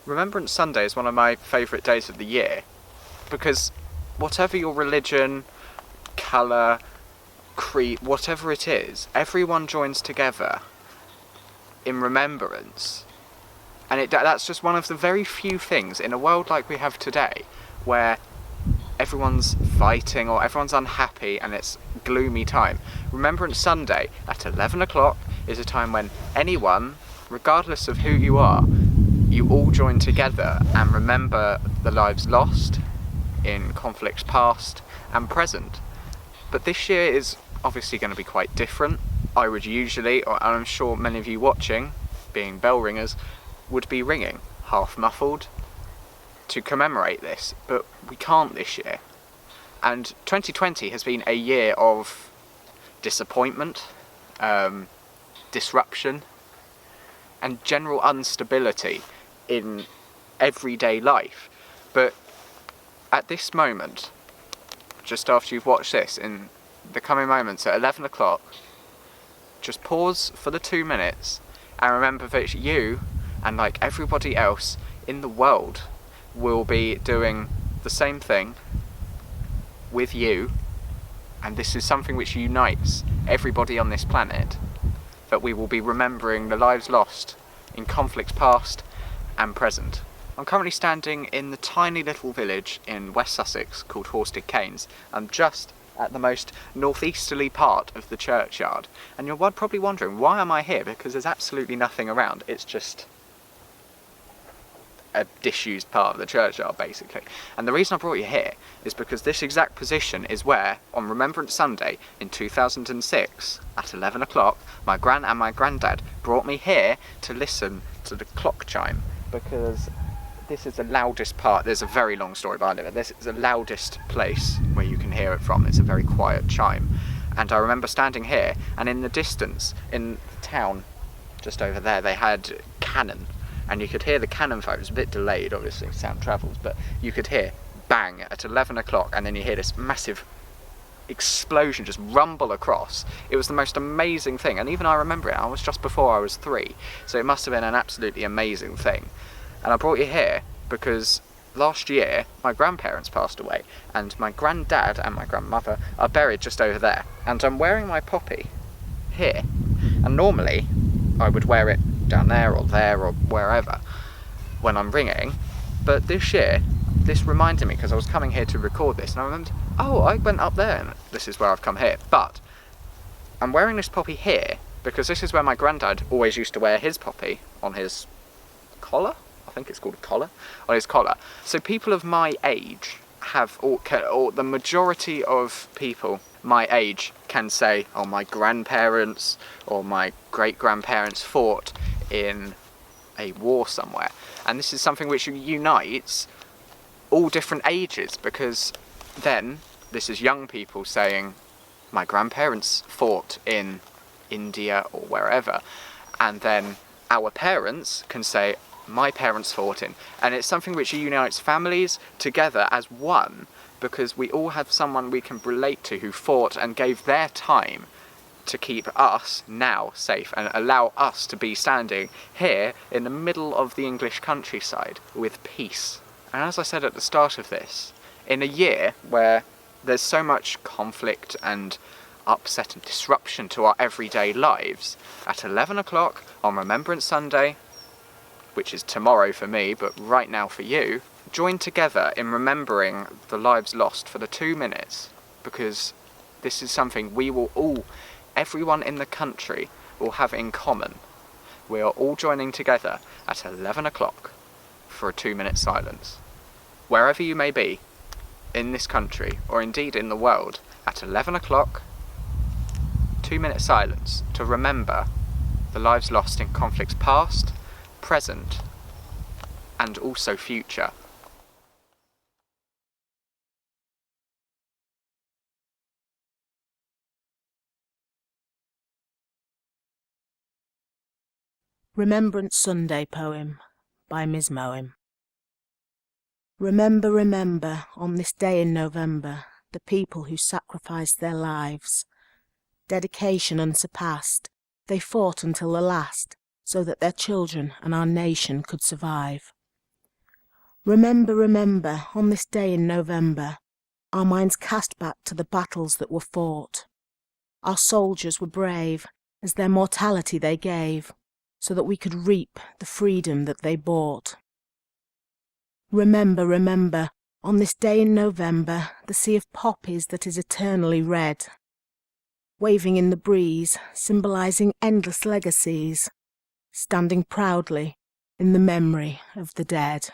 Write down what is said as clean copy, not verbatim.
Remembrance Sunday is one of my favourite days of the year because whatever your religion, colour, creed, whatever it is, everyone joins together in remembrance. And that's just one of the very few things in a world like we have today where everyone's fighting or everyone's unhappy and it's gloomy time. Remembrance Sunday at 11 o'clock is a time when anyone, regardless of who you are, you all join together and remember the lives lost in conflicts past and present. But this year is obviously going to be quite different. I would usually, and I'm sure many of you watching, being bell ringers, would be ringing, half muffled, to commemorate this, but we can't this year. And 2020 has been a year of disappointment, disruption, and general instability in everyday life. But at this moment, just after you've watched this, in the coming moments at 11 o'clock, just pause for the 2 minutes and remember that you, and like everybody else in the world, will be doing the same thing with you, and this is something which unites everybody on this planet, that we will be remembering the lives lost in conflicts past and present. I'm currently standing in the tiny little village in West Sussex called Horsted Canes. I'm just at the most northeasterly part of the churchyard, and you're probably wondering, why am I here? Because there's absolutely nothing around. It's just a disused part of the churchyard, basically. And the reason I brought you here is because this exact position is where, on Remembrance Sunday in 2006, at 11 o'clock, my gran and my granddad brought me here to listen to the clock chime, because this is the loudest part. There's a very long story behind it, but this is the loudest place where you can hear it from. It's a very quiet chime. And I remember standing here, and in the distance, in the town just over there, they had cannon. And you could hear the cannon fire. It was a bit delayed, obviously, sound travels, but you could hear bang at 11 o'clock, and then you hear this massive explosion just rumble across. It was the most amazing thing, and even I remember it. I was just before I was 3, so it must have been an absolutely amazing thing. And I brought you here because last year my grandparents passed away, and my granddad and my grandmother are buried just over there, and I'm wearing my poppy here, and normally I would wear it down there or wherever when I'm ringing, but this year this reminded me, because I was coming here to record this, and I remembered, oh, I went up there and this is where I've come here. But I'm wearing this poppy here because this is where my granddad always used to wear his poppy, on his collar. I think it's called a collar, on his collar. So people of my age have, or the majority of people my age can say, oh, my grandparents or my great-grandparents fought in a war somewhere. And this is something which unites all different ages, because then this is young people saying, my grandparents fought in India or wherever, and then our parents can say, my parents fought in. And it's something which unites families together as one, because we all have someone we can relate to who fought and gave their time to keep us now safe and allow us to be standing here in the middle of the English countryside with peace. And as I said at the start of this, in a year where there's so much conflict and upset and disruption to our everyday lives, at 11 o'clock on Remembrance Sunday, which is tomorrow for me, but right now for you, join together in remembering the lives lost for the 2 minutes, because this is something we will all, everyone in the country, will have in common. We are all joining together at 11 o'clock for a 2-minute silence. Wherever you may be, in this country, or indeed in the world, at 11 o'clock, 2-minute silence to remember the lives lost in conflicts past, present, and also future. Remembrance Sunday poem by Ms. Moem. Remember, remember, on this day in November, the people who sacrificed their lives. Dedication unsurpassed, they fought until the last, so that their children and our nation could survive. Remember, remember, on this day in November, our minds cast back to the battles that were fought. Our soldiers were brave, as their mortality they gave, so that we could reap the freedom that they bought. Remember, remember, on this day in November, the sea of poppies that is eternally red, waving in the breeze, symbolizing endless legacies, standing proudly in the memory of the dead.